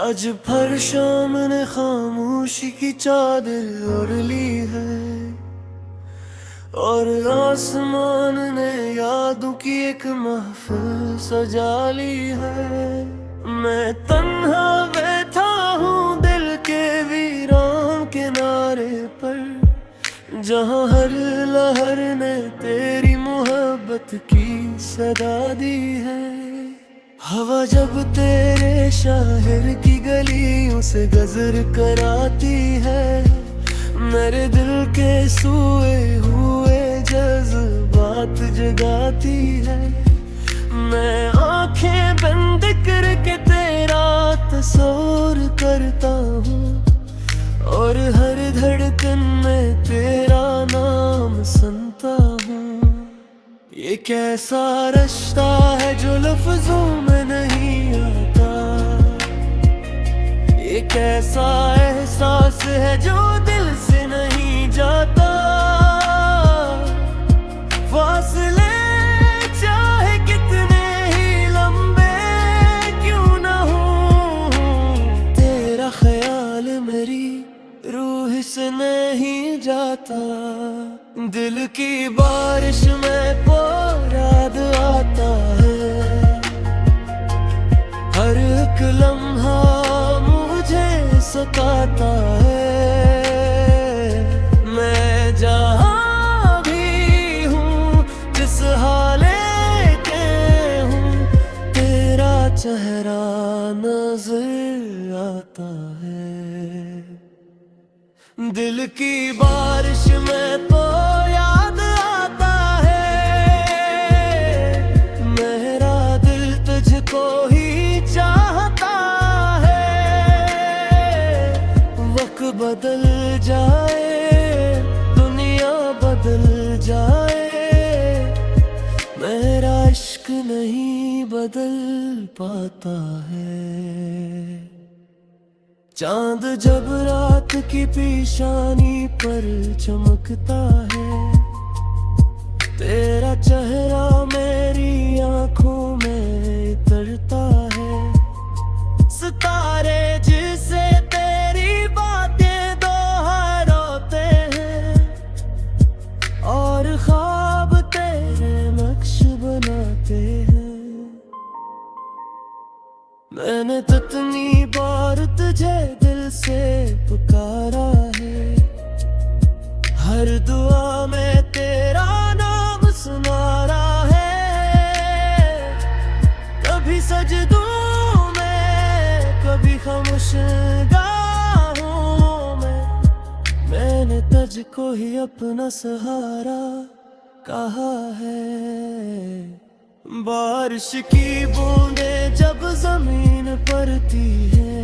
आज फर्शों में खामोशी की चादर ओढ़ ली है और आसमान ने यादों की एक महफिल सजा ली है। मैं तन्हा बैठा हूँ दिल के वीरान किनारे पर, जहाँ हर लहर ने तेरी मोहब्बत की सदा दी है। हवा जब तेरे शायर की गलियों से गजर कराती है, मेरे दिल के सोए हुए जज्बात जगाती है। मैं आंखें बंद करके तेरा तस्वीर करता हूँ और हर धड़कन में तेरा नाम सुनता हूँ। ये कैसा रिश्ता है जो लफ्जों में नहीं आता, ये कैसा एहसास है जो दिल से नहीं जाता। फासले चाहे कितने ही लंबे क्यों ना हो, तेरा ख्याल मेरी रूह से नहीं जाता। दिल की बारिश में याद आता है, हर एक लम्हा मुझे सताता है। मैं जहाँ भी हूँ जिस हाले के हूँ, तेरा चेहरा नजर आता है। दिल की बारिश में तो याद आता है, मेरा दिल तुझको ही चाहता है। वक्त बदल जाए, दुनिया बदल जाए, मेरा इश्क नहीं बदल पाता है। चांद जब रात की पेशानी पर चमकता है, तेरा चेहरा मेरी आंखों में उतरता है। सितारे जिसे तेरी बातें दोहराते हैं और ख्वाब तेरे नक्श बनाते हैं। मैंने कितनी बार तुझे दिल से पुकारा है, हर दुआ में तेरा नाम सुनारा है। कभी सजदों में, कभी खामोश गाहों में, मैंने तुझको ही अपना सहारा कहा है। बारिश की बूंदें जब जमीन पड़ती है,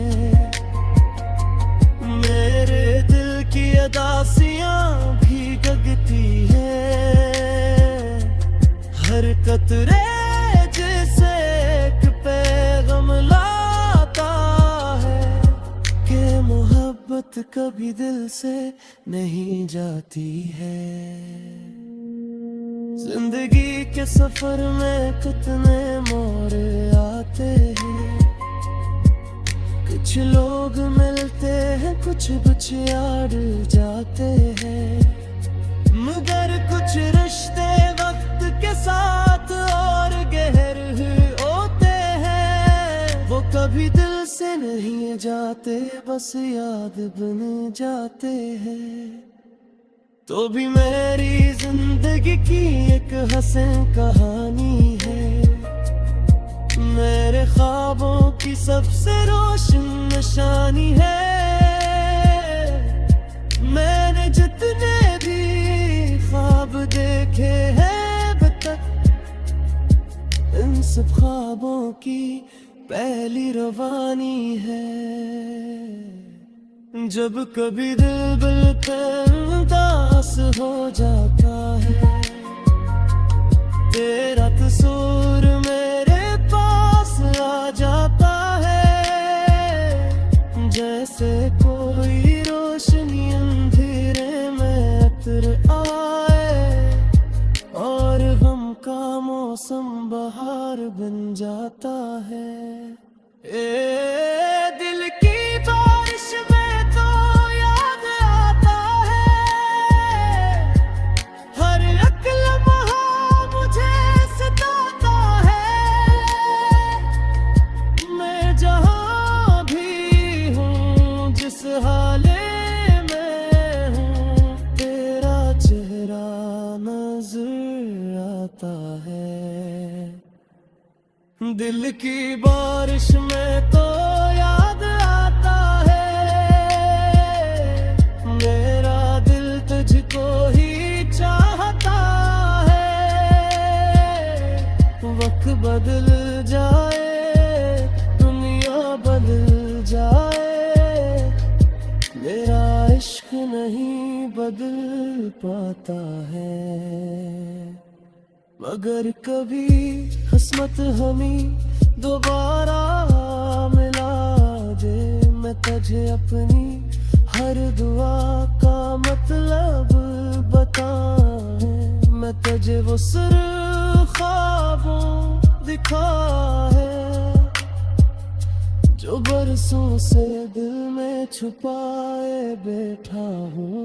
मेरे दिल की अदासियां भीगती है। हर कतरे जैसे एक पैगाम लाता है कि मोहब्बत कभी दिल से नहीं जाती है। जिंदगी के सफर में कितने मोड़ आते हैं, कुछ लोग मिलते हैं, कुछ याद जाते हैं। मगर कुछ रिश्ते वक्त के साथ और गहरे होते हैं, वो कभी दिल से नहीं जाते, बस याद बन जाते हैं। तो भी मेरी जिंदगी की एक हसीन कहानी है, मेरे ख्वाबों की सबसे रोशन निशानी है। मैंने जितने भी ख्वाब देखे हैं अब तक, इन सब ख्वाबों की पहली रवानी है। जब कभी दिल पे उदास हो जाता है, तेरा तस्वीर मेरे पास आ जाता है। जैसे कोई रोशनी अंधेरे में अतर आए और गम का मौसम बहार बन जाता है। ए दिल दिल की बारिश में तो याद आता है, मेरा दिल तुझको ही चाहता है। वक्त बदल जाए, दुनिया बदल जाए, मेरा इश्क नहीं बदल पाता है। मगर कभी किस्मत हमें दोबारा मिला दे, मैं तुझे अपनी हर दुआ का मतलब बताऊं। मैं तुझे वो सिर्फ ख्वाबों दिखा है, जो बरसों से दिल में छुपाए बैठा हूँ।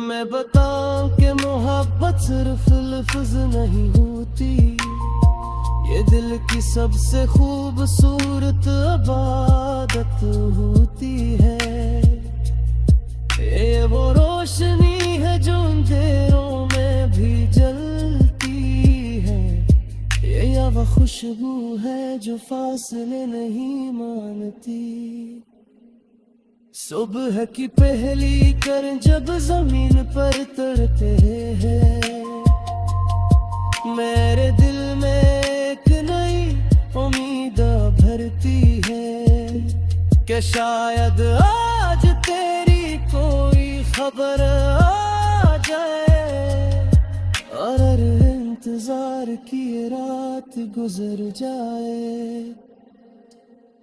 मैं बताऊं कि मोहब्बत सिर्फ लफ्ज़ नहीं होती, ये दिल की सबसे खूबसूरत इबादत होती है। ये वो रोशनी है जो अंधेरों में भी जलती है, ये वो खुशबू है जो फासले नहीं मानती। सुबह की पहली किरण जब जमीन पर तरते हैं, मेरे दिल में एक नई उम्मीद भरती है कि शायद आज तेरी कोई खबर आ जाए, और इंतजार की रात गुजर जाए।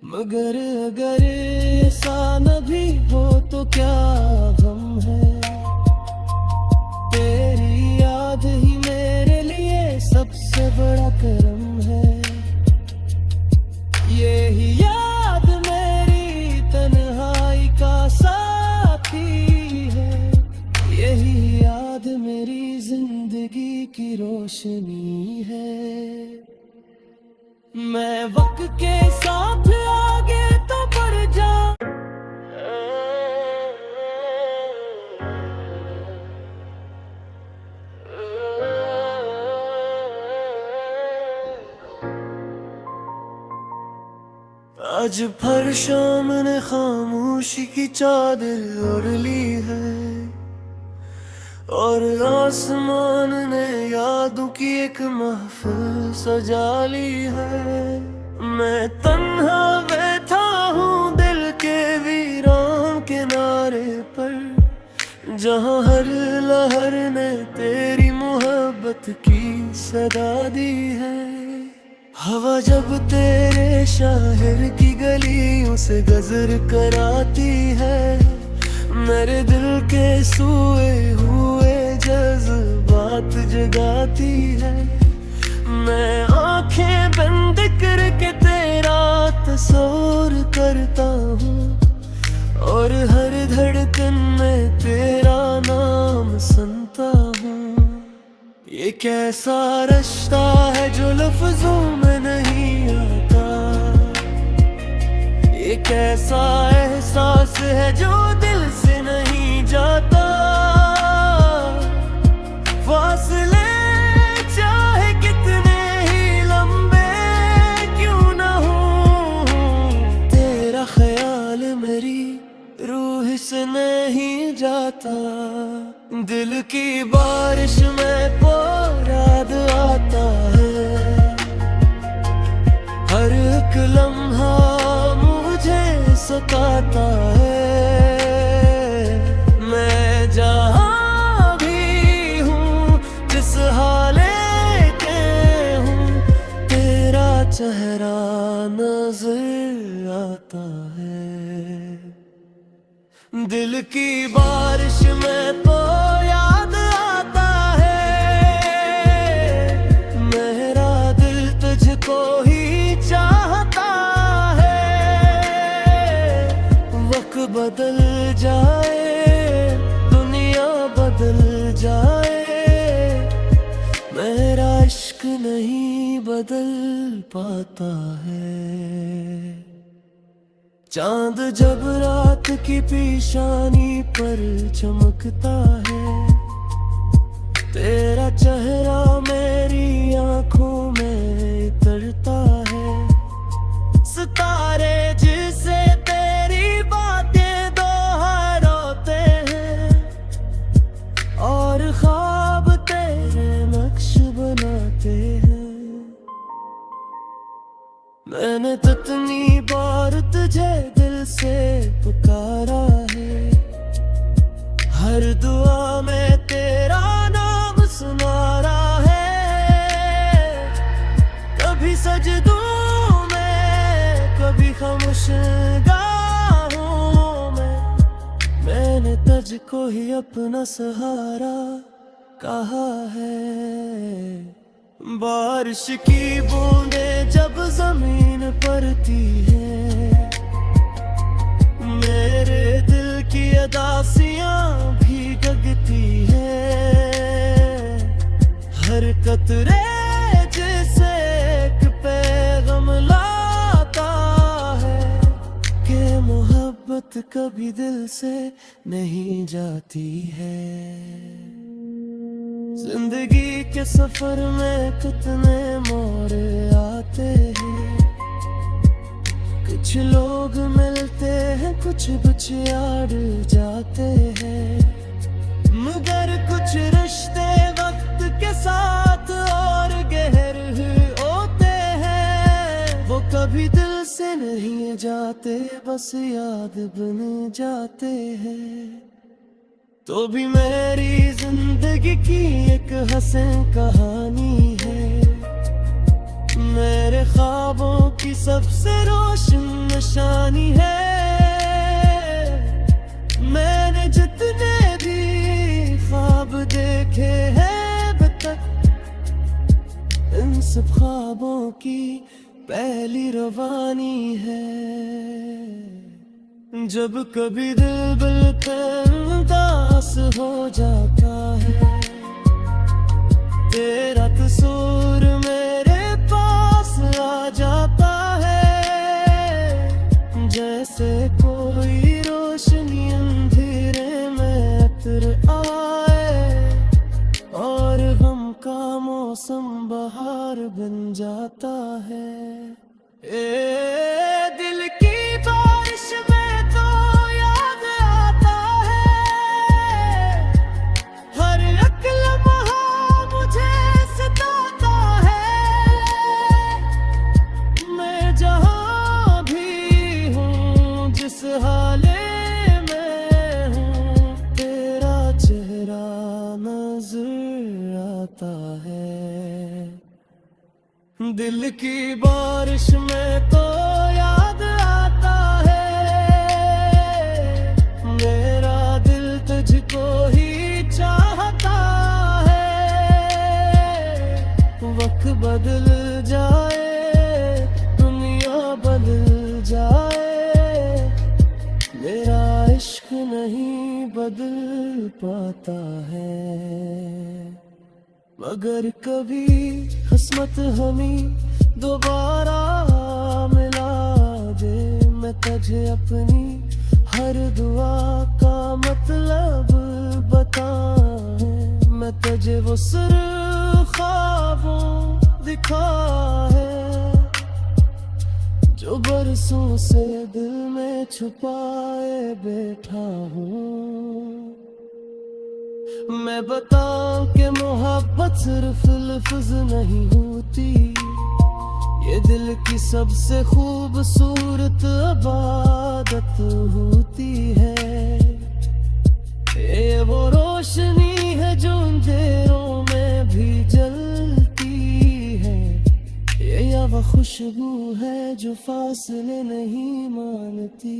मगर अगर ऐसा न भी हो तो क्या गम है, तेरी याद ही मेरे लिए सबसे बड़ा करम है। यही याद मेरी तन्हाई का साथी है, यही याद मेरी जिंदगी की रोशनी है। मैं वक्त के साथ आगे तो बढ़ जा, आज फर्शों में खामोशी की चादर ओढ़ ली है, और आसमान ने यादों की एक महफिल सजा ली है। मैं तन्हा बैठा हूँ दिल के वीरान किनारे पर, जहाँ हर लहर ने तेरी मोहब्बत की सदा दी है। हवा जब तेरे शहर की गलियों से गजर कराती है, मेरे दिल के सोए हुए जज्बात जगाती है। मैं आंखें बंद करके तेरा तस्वीर करता हूँ, और हर धड़कन में तेरा नाम सुनता हूँ। ये कैसा रिश्ता है जो लफ्जों में नहीं आता, ये कैसा एहसास है जो दिल से नहीं जाता। फासले चाहे कितने ही लंबे क्यों ना हो, तेरा ख्याल मेरी रूह से नहीं जाता। दिल की बारिश में याद आता है, हर एक लम्हा मुझे सताता है। मैं जहाँ भी हूँ, जिस हाले के हूँ, तेरा चेहरा नजर आता है। दिल की बारिश में तो याद आता है, मेरा दिल तुझको ही चाहता है। वक्त बदल जाए, दुनिया बदल जाए, मेरा इश्क नहीं बदल पाता है। चांद जब रात की पेशानी पर चमकता है, तेरा चेहरा मेरी आंखों में गुलशगाहों में मैंने तुझको ही अपना सहारा कहा है। बारिश की बूंदें जब जमीन पड़ती है, मेरे दिल की अदासियां भी गगती है। हर कतरे जैसे एक पैगाम लाता है कि मोहब्बत कभी दिल से नहीं जाती है। जिंदगी के सफर में कितने मोड़ आते हैं, कुछ लोग मिलते हैं, कुछ यार जाते हैं, मगर कुछ रिश्ते वक्त के साथ और गहरे होते हैं। वो कभी दिल से नहीं जाते, बस याद बन जाते हैं। तो भी मेरी जिंदगी की एक हसीन कहानी है, मेरे ख्वाबों की सबसे रोशन निशानी है। मैंने जितने भी ख्वाब देखे हैं अब तक, इन सब ख्वाबों की पहली रवानी है। जब कभी दिल बिल्कुल उदास हो जाता है, तेरा कसूर मेरे पास आ जाता है। जैसे कोई रोशनी अंधेरे में अतर आए, और गम का मौसम बहार बन जाता है। दिल की बारिश में तो याद आता है, हर एक लम्हा मुझे सताता है। मैं जहाँ भी हूँ, जिस हाले में हूँ, तेरा चेहरा नजर आता है। दिल की बारिश में तो याद आता है, मेरा दिल तुझको ही चाहता है। वक्त बदल जाए, दुनिया बदल जाए, मेरा इश्क नहीं बदल पाता है। मगर कभी किस्मत हमें दोबारा मिला दे, मैं तुझे अपनी हर दुआ का मतलब बताऊं। मैं तुझे वो सिर ख्वाबों दिखा है, जो बरसों से दिल में छुपाए बैठा हूँ। मैं बताऊं कि मोहब्बत सिर्फ लफ्ज़ नहीं होती, ये दिल की सबसे खूबसूरत इबादत होती है। ये वो रोशनी है जो अंधेरों में भी जलती है, ये वो खुशबू है जो फासले नहीं मानती।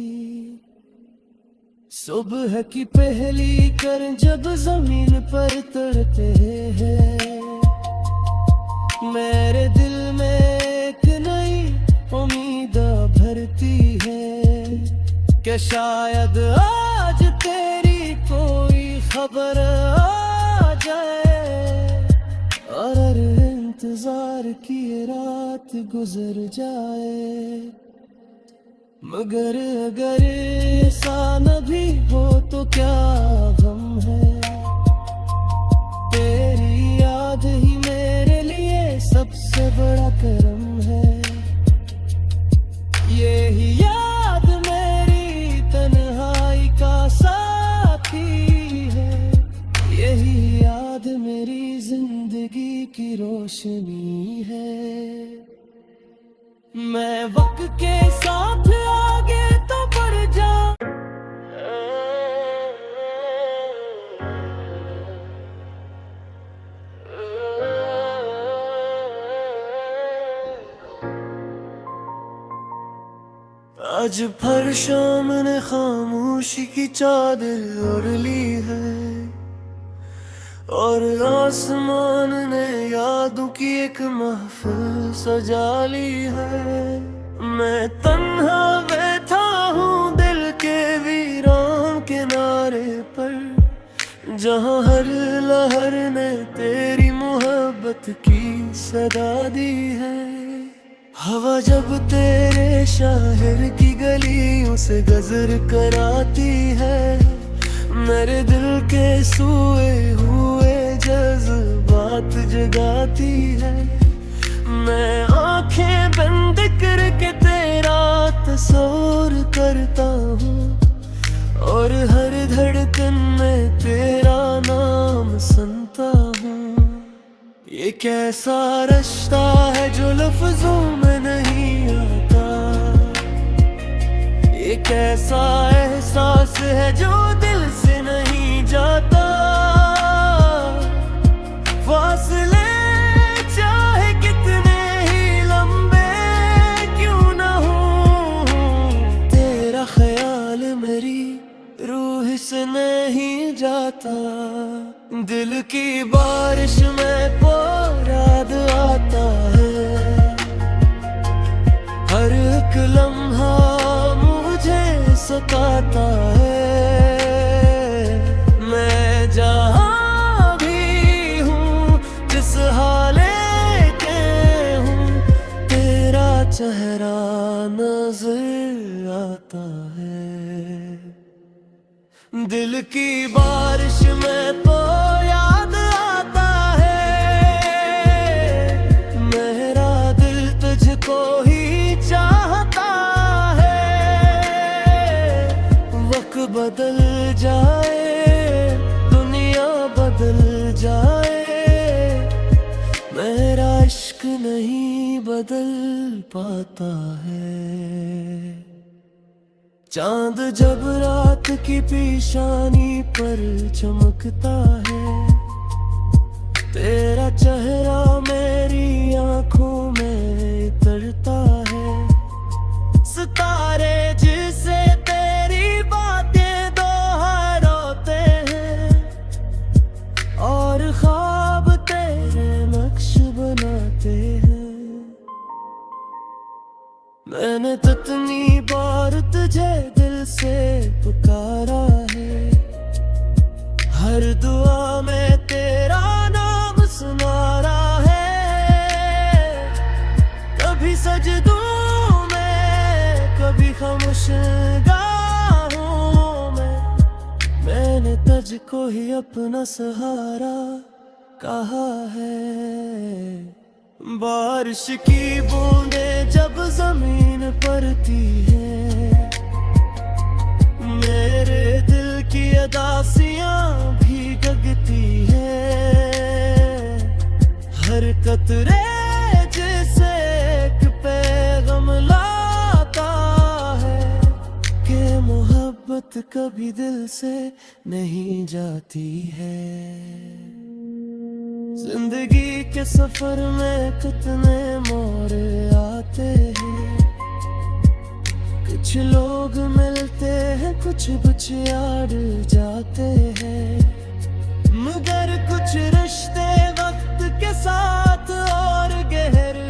सुबह की पहली किरण जब जमीन पर तड़ते हैं, मेरे दिल में एक नई उम्मीद भरती है कि शायद आज तेरी कोई खबर आ जाए, और इंतजार की रात गुजर जाए। मगर अगर ऐसा न भी हो तो क्या गम है, तेरी याद ही मेरे लिए सबसे बड़ा करम है। यही याद मेरी तन्हाई का साथी है, यही याद मेरी जिंदगी की रोशनी है। मैं वक्त के साथ आगे तो बढ़ जाऊं, आज फर्शों में खामोशी की चादर ओढ़ ली है और आसमान ने यादों की एक महफिल सजा ली है। मैं तन्हा बैठा हूँ दिल के वीरान किनारे पर, जहाँ हर लहर ने तेरी मोहब्बत की सदा दी है। हवा जब तेरे शायर की गलियों से गजर कराती है, मेरे दिल के सोए हुए जज्बात जगाती है। मैं आंखें बंद करके तेरा तस्वीर करता हूँ और हर धड़कन में तेरा नाम सुनता हूँ। ये कैसा रिश्ता है जो लफ्जों में नहीं आता, ये कैसा एहसास है जो दिल से नहीं जाता। फासले चाहे कितने ही लंबे क्यों ना हो, तेरा ख्याल मेरी रूह से नहीं जाता। दिल की बारिश में याद आता है, हर एक लम्हा मुझे सताता है। मैं जहाँ भी हूँ जिस हाले के हूँ, तेरा चेहरा नजर आता है। दिल की बारिश में तो याद आता है, मेरा दिल तुझको ही चाहता है। वक्त बदल जाए, दुनिया बदल जाए, मेरा इश्क नहीं बदल पाता है। चांद जब रात की पेशानी पर चमकता है, तेरा चेहरा मेरी आंखों में उतरता है। सितारे जिसे तेरी बातें दोहराते हैं और ख्वाब तेरे नक्श बनाते हैं। मैंने कितनी बार तुझे दिल से पुकारा है, हर दुआ में तेरा नाम सुनारा है। कभी सजदों में, कभी खामोश निगाहों में, मैंने तुझको ही अपना सहारा कहा है। बारिश की बूंदें जब जमीन पड़ती है, मेरे दिल की अदासियां भीगती है। हर कतरे जैसे एक पैगाम लाता है कि मोहब्बत कभी दिल से नहीं जाती है। जिंदगी के सफर में कितने मोड़ आते हैं, कुछ लोग मिलते हैं, कुछ याद जाते हैं, मगर कुछ रिश्ते वक्त के साथ और गहरे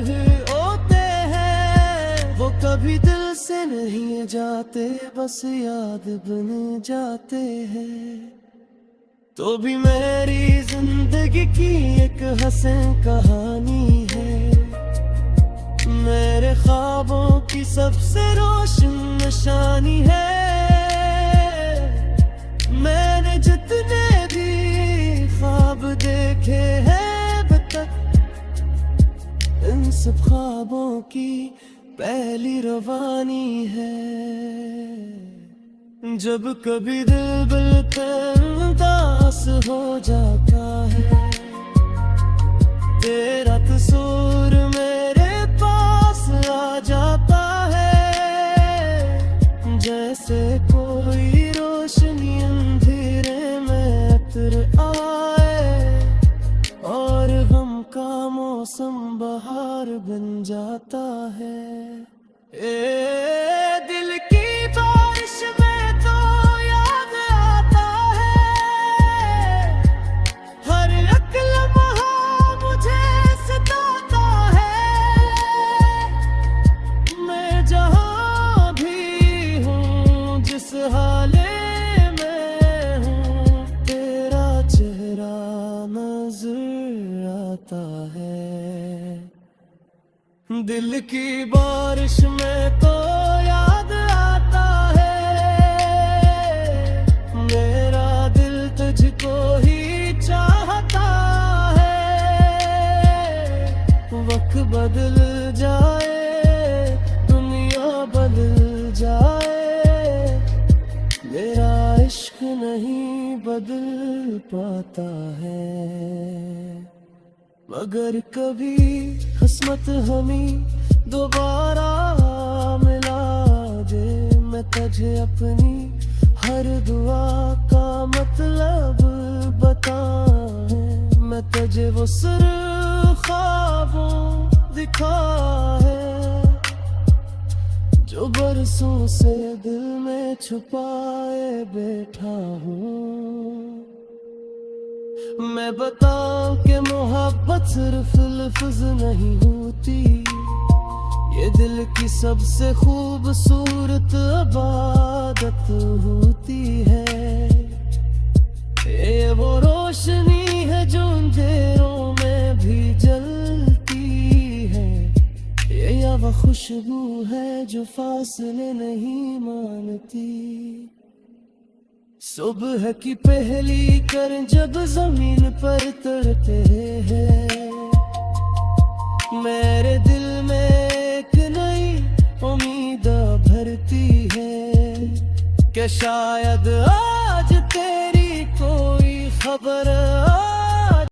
होते हैं। वो कभी दिल से नहीं जाते, बस याद बन जाते हैं। तो भी मेरी जिंदगी की एक हसीन कहानी है, मेरे ख्वाबों की सबसे रोशन निशानी है। मैंने जितने भी ख्वाब देखे हैं अब तक, इन सब ख्वाबों की पहली रवानी है। जब कभी दिल बिल्कुल उदास हो जाता है, तेरा तस्वीर मेरे पास आ जाता है। जैसे कोई रोशनी अंधेरे में उतर आए और गम का मौसम बहार बन जाता है। ए दिल दिल की बारिश में तो याद आता है, मेरा दिल तुझको ही चाहता है। वक्त बदल जाए, दुनिया बदल जाए, मेरा इश्क नहीं बदल पाता है। मगर कभी किस्मत हमें दोबारा मिला दे, मैं तुझे अपनी हर दुआ का मतलब बताए। मैं तुझे वो सिर ख्वाबों दिखा है, जो बरसों से दिल में छुपाए बैठा हूँ। मैं बताऊं कि मोहब्बत सिर्फ लफ्ज़ नहीं होती, ये दिल की सबसे खूबसूरत इबादत होती है। ये वो रोशनी है जो अंधेरों में भी जलती है, ये वो खुशबू है जो फासले नहीं मानती। सुबह की पहली किरण जब जमीन पर तरते हैं, मेरे दिल में एक नई उम्मीद भरती है कि शायद आज तेरी कोई खबर